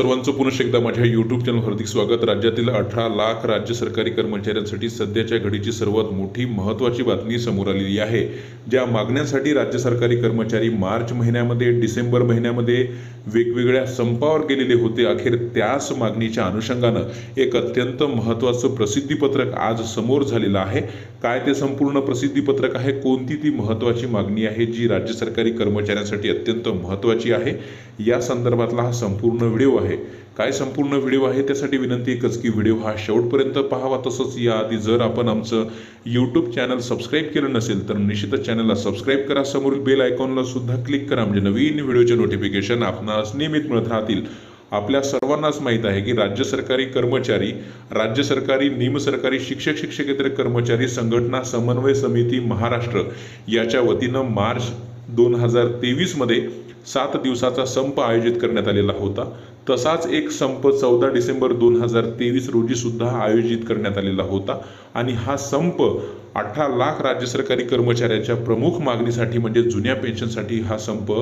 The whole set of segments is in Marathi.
सर्वांचं पुन्हा एकदा माझ्या यूट्यूब चॅनल हार्दिक स्वागत। राज्यातील 18 लाख राज्य सरकारी कर्मचाऱ्यांसाठी सध्याच्या घडीची सर्वात मोठी महत्त्वाची बातमी समोर आलेली आहे। ज्या मागण्यांसाठी राज्य सरकारी कर्मचारी मार्च महिन्यामध्ये डिसेंबर महिन्यामध्ये वेगवेगळ्या संपावर गेलेले होते, अखेर त्याच मागणीच्या अनुषंगानं एक अत्यंत महत्त्वाचं प्रसिद्धीपत्रक आज समोर झालेलं आहे। काय ते संपूर्ण प्रसिद्धीपत्रक आहे, कोणती ती महत्त्वाची मागणी आहे जी राज्य सरकारी कर्मचाऱ्यांसाठी अत्यंत महत्त्वाची आहे, या संदर्भातला हा संपूर्ण व्हिडिओ आहे। काय संपूर्ण व्हिडिओ आहे त्यासाठी विनंती एकच की व्हिडिओ हा शेवटपर्यंत पाहावा। तसंच याआधी जर आपण आमचं यूट्यूब चॅनल सबस्क्राईब केलं नसेल तर निश्चितच चॅनलला सबस्क्राईब करा, समोरील बेल आयकॉनला सुद्धा क्लिक करा, म्हणजे नवीन व्हिडिओचे नोटिफिकेशन आपणास नियमित मिळत राहतील। आपल्या सर्वांनाच माहीत आहे की राज्य सरकारी कर्मचारी, राज्य सरकारी निमसरकारी शिक्षक शिक्षकेतर कर्मचारी संघटना समन्वय समिती महाराष्ट्र याच्या वतीनं मार्च 2023 मध्ये 7 दिवसाचा संप आयोजित करण्यात आलेला होता। तसाच एक संप 14 डिसेंबर 2023 रोजी सुद्धा आयोजित करण्यात आलेला होता आणि हा संप 18 लाख राज्य सरकारी कर्मचाऱ्यांच्या प्रमुख मागणीसाठी म्हणजे जुन्या पेन्शनसाठी हा संप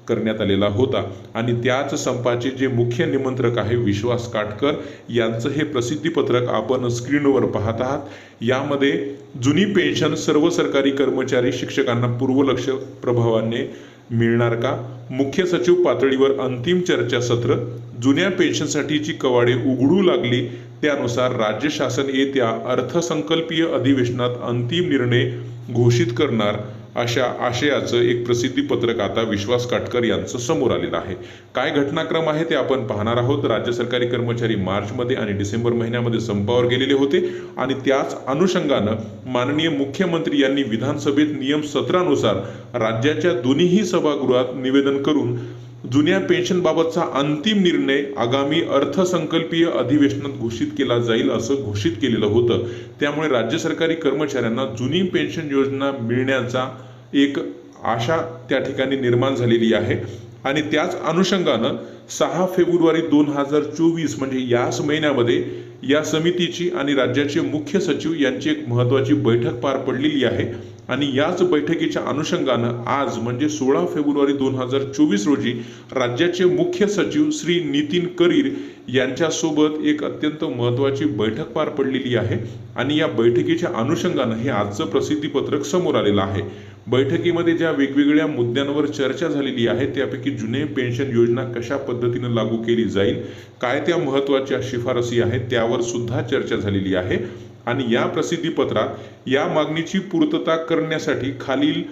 करण्यात आलेला होता। आणि त्याच संपाचे जे मुख्य निमंत्रक आहे विश्वास काटकर यांचं हे प्रसिद्धीपत्रक आपण स्क्रीनवर पाहत आहात। यामध्ये जुनी पेन्शन सर्व सरकारी कर्मचारी शिक्षकांना पूर्वलक्ष प्रभावाने मिळणार का, मुख्य सचिव पातळीवर अंतिम चर्चासत्र, जुन्या पेन्शनसाठीची कवाडे उघडू लागली त्यानुसार राज्य शासन येत्या अर्थसंकल्पीय अधिवेशनात अंतिम निर्णय घोषित करणार, अशा आशयाचं एक प्रसिद्धीपत्रक आता विश्वास काटकर यांचं समोर आलेलं आहे। काय घटनाक्रम आहे ते आपण पाहणार आहोत। राज्य सरकारी कर्मचारी मार्चमध्ये आणि डिसेंबर महिन्यामध्ये संपावर गेलेले होते आणि त्याच अनुषंगानं माननीय मुख्यमंत्री यांनी विधानसभेत नियम 17 नुसार राज्याच्या दोन्ही सभागृहात निवेदन करून जुन्या पेन्शनबाबतचा अंतिम निर्णय आगामी अर्थसंकल्पीय अधिवेशनात घोषित केला जाईल असं घोषित केलेलं होतं। त्यामुळे राज्य सरकारी कर्मचाऱ्यांना जुनी पेन्शन योजना मिळण्याचा एक आशा त्या ठिकाणी निर्माण झालेली आहे आणि त्याच अनुषंगानं 6 फेब्रुवारी 2024 म्हणजे याच महिन्यामध्ये या समितीची आणि राज्याचे मुख्य सचिव यांची एक महत्त्वाची बैठक पार पडलेली आहे आणि याच बैठकीच्या अनुषंगानं आज म्हणजे 16 फेब्रुवारी 2024 रोजी राज्याचे मुख्य सचिव श्री नितीन करीर यांच्यासोबत एक अत्यंत महत्त्वाची बैठक पार पडलेली आहे आणि या बैठकीच्या अनुषंगानं हे आजचं प्रसिद्धीपत्रक समोर आलेलं आहे। बैठकीमध्ये ज्या वेगवेगळ्या मुद्द्यांवर चर्चा झालेली आहे त्यापैकी जुने पेन्शन योजना कशा पद्धतीने लागू केली जाईल, काय त्या महत्त्वाच्या शिफारसी आहेत त्यावर सुद्धा चर्चा झालेली आहे आणि या प्रसिद्धीपत्रात या मागणीची पूर्तता करण्यासाठी खालील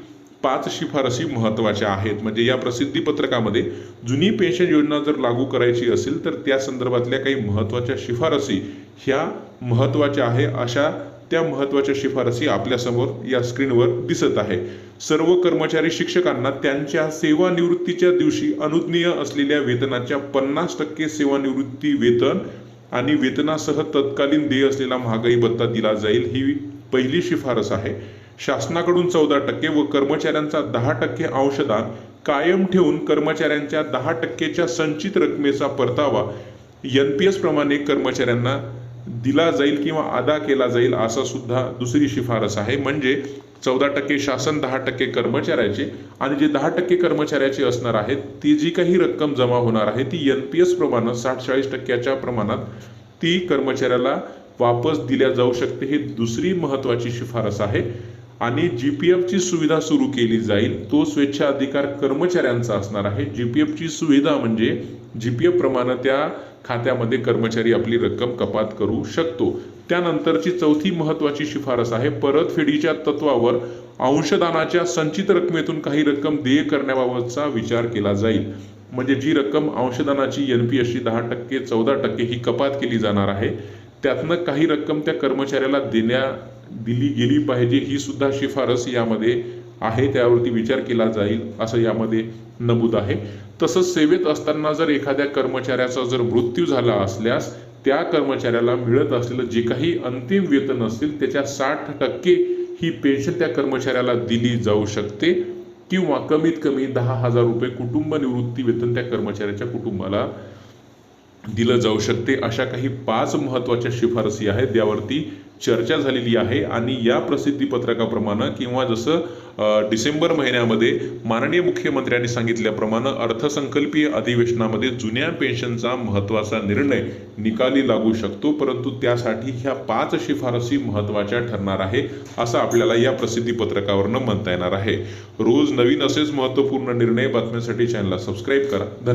5 शिफारसी महत्त्वाच्या आहेत। म्हणजे या प्रसिद्धीपत्रकामध्ये जुनी पेन्शन योजना जर लागू करायची असेल तर त्या संदर्भातल्या काही महत्त्वाच्या शिफारसी ह्या महत्त्वाच्या आहे, अशा त्या महत्त्वाच्या शिफारसी आपल्यासमोर या स्क्रीनवर दिसत आहे। सर्व कर्मचारी शिक्षकांना त्यांच्या सेवानिवृत्तीच्या दिवशी अनुज्ञेय असलेल्या वेतनाच्या 50% सेवानिवृत्ती वेतन आणि वेतनासह तत्कालीन देय असलेला महागाई भत्ता दिला जाईल, ही पहिली शिफारस आहे। शासनाकडून 14% व कर्मचाऱ्यांचा 10% अंशदान कायम ठेवून कर्मचाऱ्यांच्या 10%च्या संचित रकमेचा परतावा NPS प्रमाणे कर्मचाऱ्यांना दिला जाईल किंवा अदा केला जाईल, असा सुद्धा दुसरी शिफारस आहे। म्हणजे 14% शासन, 10% कर्मचाऱ्याचे आणि जे 10% कर्मचाऱ्याचे असणार आहेत ती जी काही रक्कम जमा होणार आहे ती NPS प्रमाणे 60-40% प्रमाणात ती कर्मचाऱ्याला वापस दिल्या जाऊ शकते, ही दुसरी महत्त्वाची शिफारस आहे। आणि GPF ची सुविधा सुरू केली जाईल, तो स्वेच्छा अधिकार कर्मचाऱ्यांचा असणार आहे। GPF ची सुविधा म्हणजे GPF प्रमाणे त्या खात्यामध्ये कर्मचारी आपली रक्कम कपात करू शकतो। त्यानंतरची चौथी महत्त्वाची शिफारस आहे परतफेडीच्या तत्वावर अंशदानाच्या संचित रकमेतून काही रक्कम देय करण्याबाबतचा विचार केला जाईल। म्हणजे जी रक्कम अंशदानाची NPS ची 10%, 14% ही कपात केली जाणार आहे, त्यातनं काही रक्कम त्या कर्मचाऱ्याला दिली गेली पाहिजे, ही सुद्धा शिफारस यामध्ये आहे, त्यावरती विचार केला जाईल असं यामध्ये नमूद आहे। तसंच सेवेत असताना जर एखाद्या कर्मचाऱ्याचा जर मृत्यू झाला असल्यास त्या कर्मचाऱ्याला मिळत असलेलं जे काही अंतिम वेतन असेल त्याच्या 60% ही पेन्शन त्या कर्मचाऱ्याला दिली जाऊ शकते किंवा कमीत कमी 10,000 रुपये कुटुंब निवृत्ती वेतन त्या कर्मचाऱ्याच्या कुटुंबाला दिलं जाऊ शकते। अशा काही 5 महत्त्वाच्या शिफारसी आहेत, त्यावरती चर्चा झालेली आहे आणि या प्रसिद्धी पत्रकाप्रमाणे किंवा जसं डिसेंबर महिन्यामध्ये माननीय मुख्यमंत्र्यांनी सांगितल्याप्रमाणे अर्थसंकल्पीय अधिवेशनामध्ये जुन्या पेन्शनचा महत्त्वाचा निर्णय निकाली लागू शकतो, परंतु त्यासाठी ह्या 5 शिफारसी महत्त्वाच्या ठरणार आहे असं आपल्याला या प्रसिद्धी पत्रकावरनं म्हणता येणार आहे. रोज नवीन असेच महत्त्वपूर्ण निर्णय बातम्यांसाठी चॅनलला सबस्क्राईब करा. धन्यवाद.